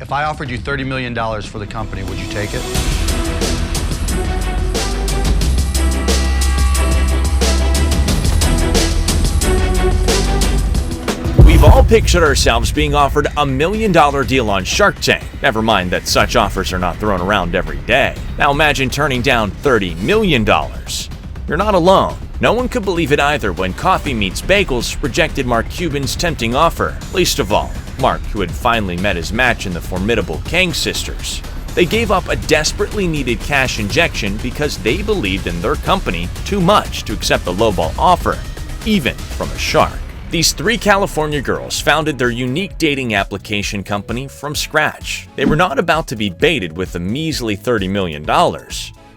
If I offered you $30 million for the company, would you take it? We've all pictured ourselves being offered $1 million deal on Shark Tank. Never mind that such offers are not thrown around every day. Now imagine turning down $30 million. You're not alone. No one could believe it either when Coffee Meets Bagels rejected Mark Cuban's tempting offer. Least of all, Mark, who had finally met his match in the formidable Kang sisters. They gave up a desperately needed cash injection because they believed in their company too much to accept the lowball offer, even from a shark. These three California girls founded their unique dating application company from scratch. They were not about to be baited with a measly $30 million.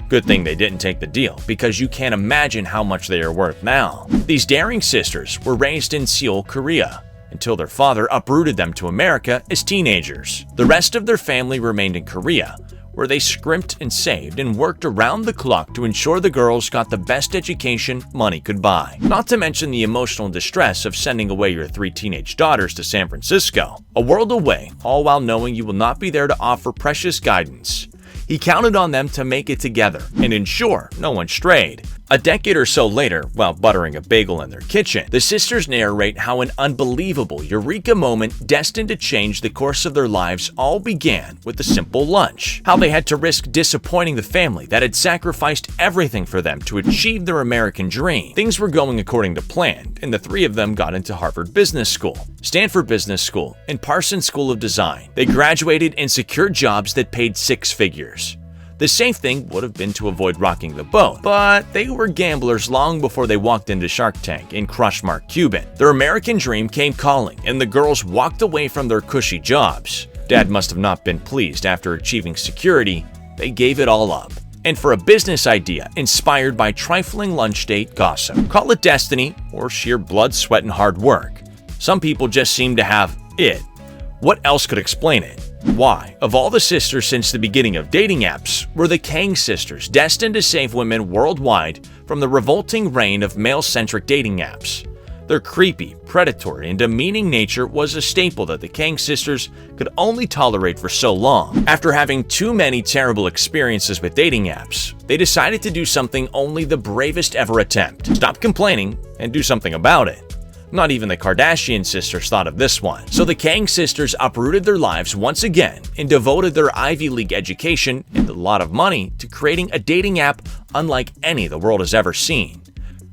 Good thing they didn't take the deal, because you can't imagine how much they are worth now. These daring sisters were raised in Seoul, Korea, until their father uprooted them to America as teenagers. The rest of their family remained in Korea, where they scrimped and saved and worked around the clock to ensure the girls got the best education money could buy. Not to mention the emotional distress of sending away your 3 teenage daughters to San Francisco, a world away, all while knowing you will not be there to offer precious guidance. He counted on them to make it together and ensure no one strayed. A decade or so later, while buttering a bagel in their kitchen, the sisters narrate how an unbelievable eureka moment destined to change the course of their lives all began with a simple lunch. How they had to risk disappointing the family that had sacrificed everything for them to achieve their American dream. Things were going according to plan, and the 3 of them got into Harvard Business School, Stanford Business School, and Parsons School of Design. They graduated and secured jobs that paid 6 figures. The safe thing would have been to avoid rocking the boat, but they were gamblers long before they walked into Shark Tank and crushed Mark Cuban. Their American dream came calling, and the girls walked away from their cushy jobs. Dad must have not been pleased. After achieving security, they gave it all up. And for a business idea inspired by trifling lunch date gossip. Call it destiny or sheer blood, sweat, and hard work. Some people just seem to have it. What else could explain it? Why, of all the sisters since the beginning of dating apps, were the Kang sisters destined to save women worldwide from the revolting reign of male-centric dating apps? Their creepy, predatory, and demeaning nature was a staple that the Kang sisters could only tolerate for so long. After having too many terrible experiences with dating apps, they decided to do something only the bravest ever attempt. Stop complaining and do something about it. Not even the Kardashian sisters thought of this one. So the Kang sisters uprooted their lives once again and devoted their Ivy League education and a lot of money to creating a dating app unlike any the world has ever seen.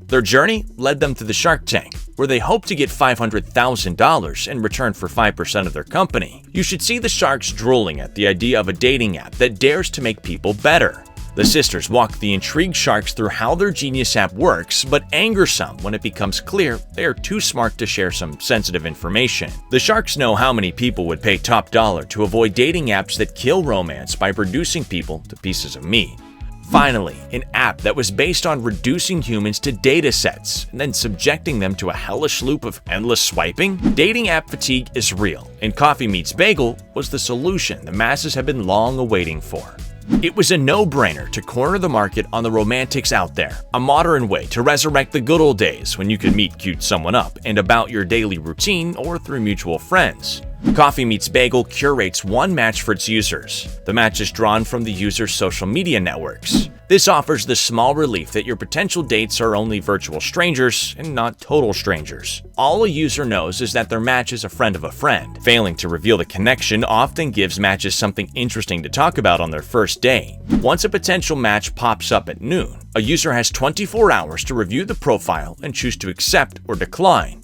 Their journey led them to the Shark Tank, where they hoped to get $500,000 in return for 5% of their company. You should see the sharks drooling at the idea of a dating app that dares to make people better. The sisters walk the intrigued sharks through how their genius app works, but anger some when it becomes clear they are too smart to share some sensitive information. The sharks know how many people would pay top dollar to avoid dating apps that kill romance by reducing people to pieces of meat. Finally, an app that was based on reducing humans to data sets and then subjecting them to a hellish loop of endless swiping? Dating app fatigue is real, and Coffee Meets Bagel was the solution the masses have been long awaiting for. It was a no-brainer to corner the market on the romantics out there, a modern way to resurrect the good old days when you could meet cute someone up and about your daily routine or through mutual friends. Coffee Meets Bagel curates one match for its users. The match is drawn from the user's social media networks. This offers the small relief that your potential dates are only virtual strangers and not total strangers. All a user knows is that their match is a friend of a friend. Failing to reveal the connection often gives matches something interesting to talk about on their first date. Once a potential match pops up at noon, a user has 24 hours to review the profile and choose to accept or decline.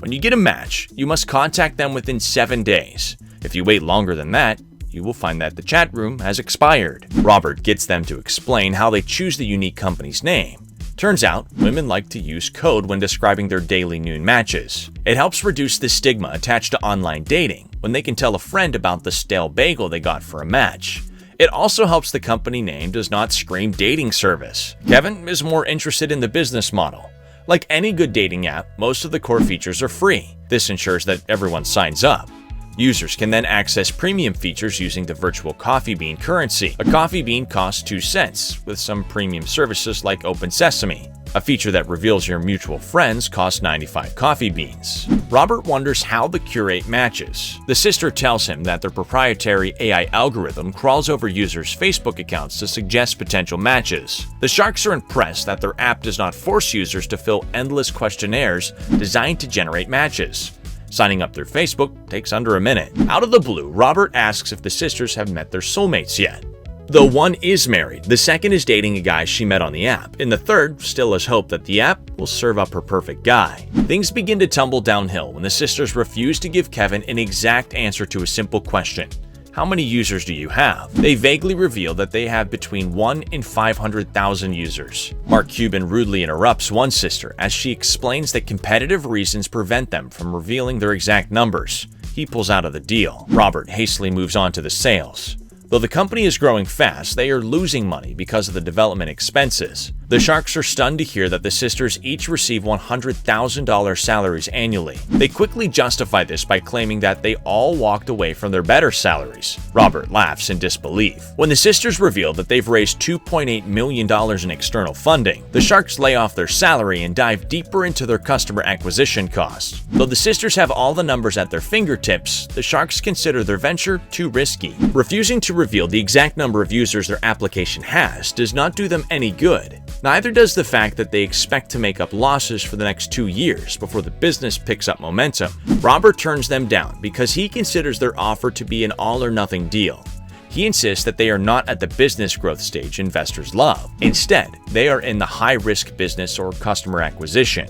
When you get a match, you must contact them within 7 days. If you wait longer than that, you will find that the chat room has expired. Robert gets them to explain how they choose the unique company's name. Turns out, women like to use code when describing their daily noon matches. It helps reduce the stigma attached to online dating when they can tell a friend about the stale bagel they got for a match. It also helps the company name does not scream dating service. Kevin is more interested in the business model. Like any good dating app, most of the core features are free. This ensures that everyone signs up. Users can then access premium features using the virtual coffee bean currency. A coffee bean costs 2 cents, with some premium services like Open Sesame. A feature that reveals your mutual friends costs 95 coffee beans. Robert wonders how the curate matches. The sister tells him that their proprietary AI algorithm crawls over users' Facebook accounts to suggest potential matches. The sharks are impressed that their app does not force users to fill endless questionnaires designed to generate matches. Signing up through Facebook takes under a minute. Out of the blue, Robert asks if the sisters have met their soulmates yet. Though one is married, the second is dating a guy she met on the app, and the third still has hope that the app will serve up her perfect guy. Things begin to tumble downhill when the sisters refuse to give Kevin an exact answer to a simple question. How many users do you have? They vaguely reveal that they have between 1 and 500,000 users. Mark Cuban rudely interrupts one sister as she explains that competitive reasons prevent them from revealing their exact numbers. He pulls out of the deal. Robert hastily moves on to the sales. Though the company is growing fast, they are losing money because of the development expenses. The sharks are stunned to hear that the sisters each receive $100,000 salaries annually. They quickly justify this by claiming that they all walked away from their better salaries. Robert laughs in disbelief. When the sisters reveal that they've raised $2.8 million in external funding, the sharks lay off their salary and dive deeper into their customer acquisition costs. Though the sisters have all the numbers at their fingertips, the sharks consider their venture too risky. Refusing to reveal the exact number of users their application has does not do them any good. Neither does the fact that they expect to make up losses for the next 2 years before the business picks up momentum. Robert turns them down because he considers their offer to be an all-or-nothing deal. He insists that they are not at the business growth stage investors love. Instead, they are in the high-risk business or customer acquisition.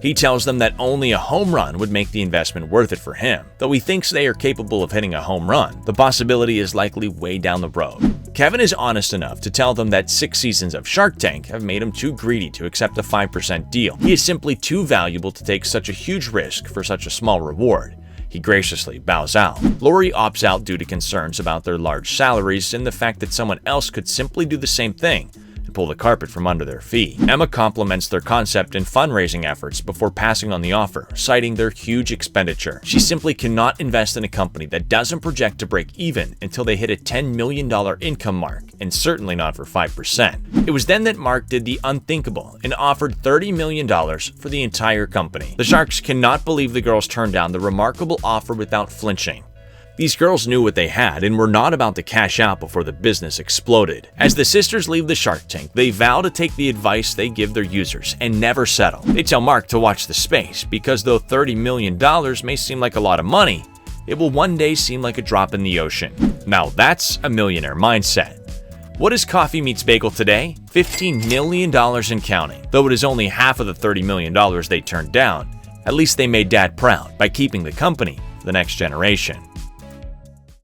He tells them that only a home run would make the investment worth it for him. Though he thinks they are capable of hitting a home run, the possibility is likely way down the road. Kevin is honest enough to tell them that 6 seasons of Shark Tank have made him too greedy to accept a 5% deal. He is simply too valuable to take such a huge risk for such a small reward. He graciously bows out. Lori opts out due to concerns about their large salaries and the fact that someone else could simply do the same thing and pull the carpet from under their feet. Emma compliments their concept and fundraising efforts before passing on the offer, citing their huge expenditure. She simply cannot invest in a company that doesn't project to break even until they hit a $10 million income mark, and certainly not for 5%. It was then that Mark did the unthinkable and offered $30 million for the entire company. The sharks cannot believe the girls turned down the remarkable offer without flinching. These girls knew what they had and were not about to cash out before the business exploded. As the sisters leave the Shark Tank, they vow to take the advice they give their users and never settle. They tell Mark to watch the space because though $30 million may seem like a lot of money, it will one day seem like a drop in the ocean. Now that's a millionaire mindset. What is Coffee Meets Bagel today? $15 million and counting. Though it is only half of the $30 million they turned down, at least they made Dad proud by keeping the company for the next generation.